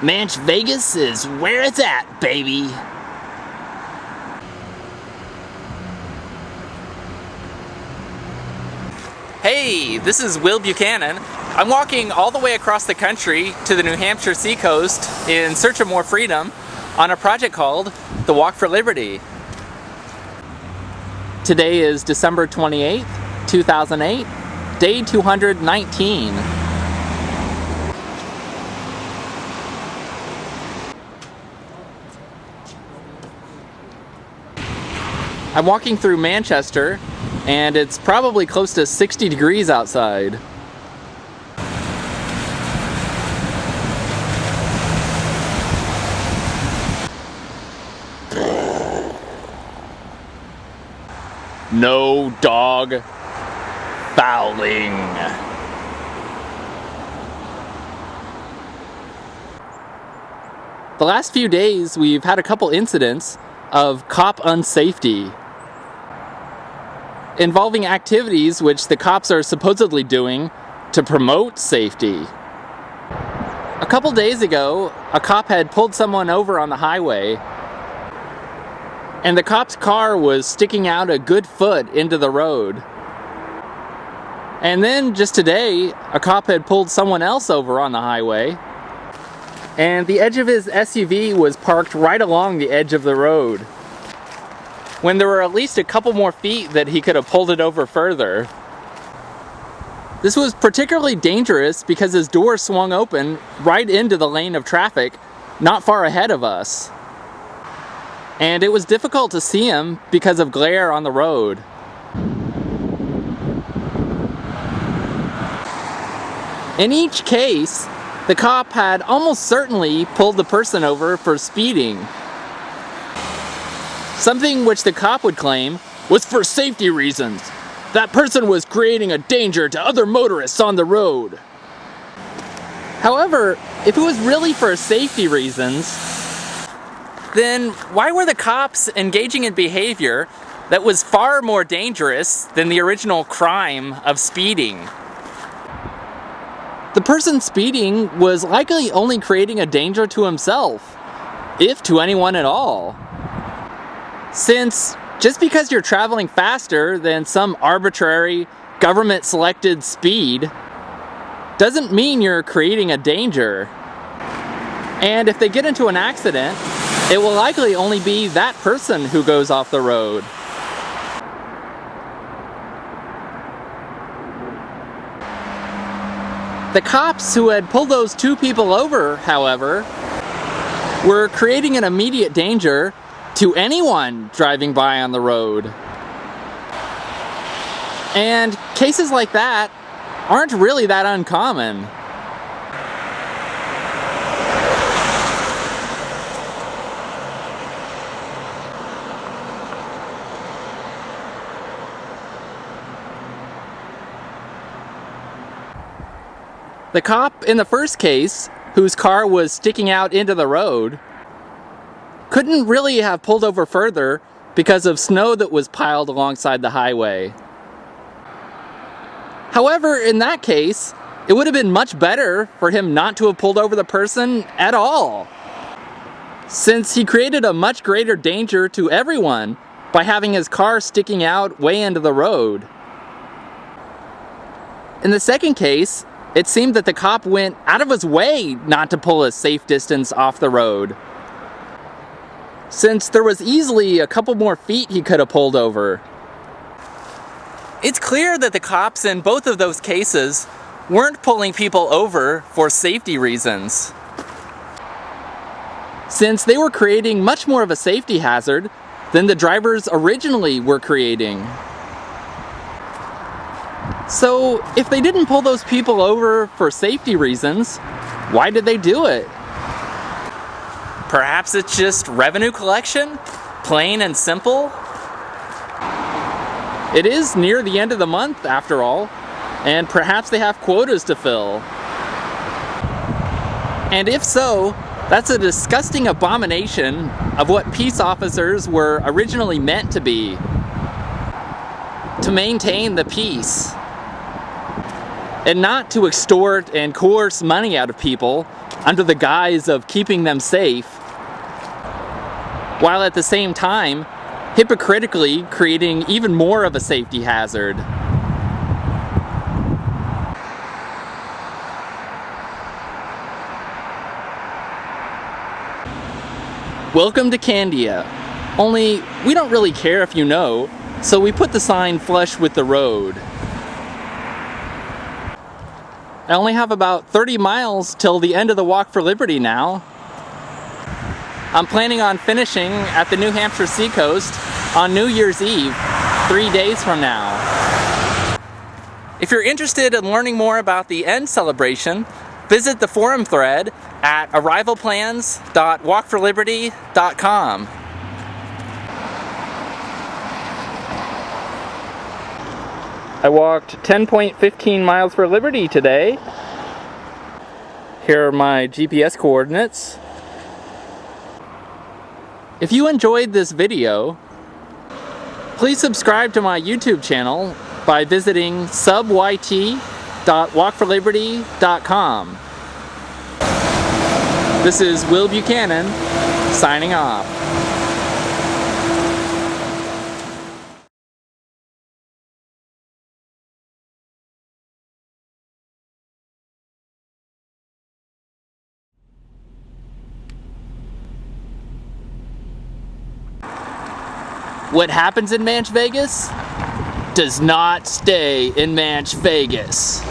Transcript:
Manch Vegas is where it's at, baby. Hey, this is Will Buchanan. I'm walking all the way across the country to the New Hampshire seacoast in search of more freedom on a project called the Walk for Liberty. Today is December 28th, 2008, day 219. I'm walking through Manchester, and it's probably close to 60 degrees outside. No dog fouling. The last few days, we've had a couple incidents of cop unsafety involving activities which the cops are supposedly doing to promote safety. A couple days ago, a cop had pulled someone over on the highway, and the cop's car was sticking out a good foot into the road. And then just today, a cop had pulled someone else over on the highway, and the edge of his SUV was parked right along the edge of the road, when there were at least a couple more feet that he could have pulled it over further. This was particularly dangerous because his door swung open right into the lane of traffic not far ahead of us. And it was difficult to see him because of glare on the road. In each case, the cop had almost certainly pulled the person over for speeding. Something which the cop would claim was for safety reasons. That person was creating a danger to other motorists on the road. However, if it was really for safety reasons, then why were the cops engaging in behavior that was far more dangerous than the original crime of speeding? The person speeding was likely only creating a danger to himself, if to anyone at all. Since just because you're traveling faster than some arbitrary government-selected speed doesn't mean you're creating a danger. And if they get into an accident, it will likely only be that person who goes off the road. The cops who had pulled those two people over, however, were creating an immediate danger to anyone driving by on the road. And cases like that aren't really that uncommon. The cop in the first case, whose car was sticking out into the road, couldn't really have pulled over further because of snow that was piled alongside the highway. However, in that case, it would have been much better for him not to have pulled over the person at all, since he created a much greater danger to everyone by having his car sticking out way into the road. In the second case, it seemed that the cop went out of his way not to pull a safe distance off the road, since there was easily a couple more feet he could have pulled over. It's clear that the cops in both of those cases weren't pulling people over for safety reasons, since they were creating much more of a safety hazard than the drivers originally were creating. So, if they didn't pull those people over for safety reasons, why did they do it? Perhaps it's just revenue collection? Plain and simple? It is near the end of the month, after all, and perhaps they have quotas to fill. And if so, that's a disgusting abomination of what peace officers were originally meant to be. To maintain the peace. And not to extort and coerce money out of people under the guise of keeping them safe, while at the same time hypocritically creating even more of a safety hazard. Welcome to Candia. Only we don't really care if you know, so we put the sign flush with the road. I only have about 30 miles till the end of the Walk for Liberty now. I'm planning on finishing at the New Hampshire seacoast on New Year's Eve, 3 days from now. If you're interested in learning more about the end celebration, visit the forum thread at arrivalplans.walkforliberty.com. I walked 10.15 miles for Liberty today. Here are my GPS coordinates. If you enjoyed this video, please subscribe to my YouTube channel by visiting subyt.walkforliberty.com. This is Will Buchanan, signing off. What happens in Manch Vegas does not stay in Manch Vegas.